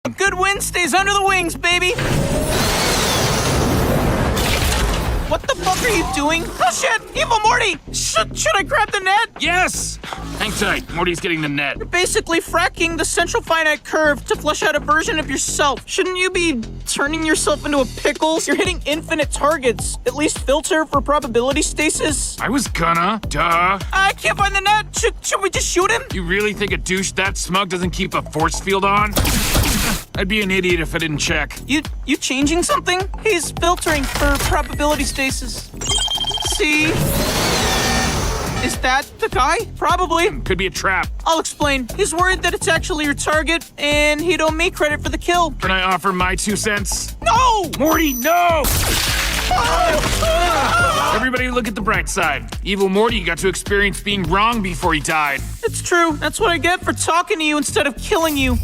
A good wind stays under the wings, baby! What the fuck are you doing? Oh shit! Evil Morty! Should I grab the net? Yes! Hang tight. Morty's getting the net. You're basically fracking the central finite curve to flesh out a version of yourself. Shouldn't you be turning yourself into a pickle? You're hitting infinite targets. At least filter for probability stasis. I was gonna. Duh. I can't find the net. Should we just shoot him? You really think a douche that smug doesn't keep a force field on? I'd be an idiot if I didn't check. You changing something? He's filtering for probability stasis. See? Is that the guy? Probably. Could be a trap. I'll explain. He's worried that it's actually your target, and he'd owe me credit for the kill. Can I offer my 2 cents? No! Morty, no! Everybody look at the bright side. Evil Morty got to experience being wrong before he died. It's true. That's what I get for talking to you instead of killing you.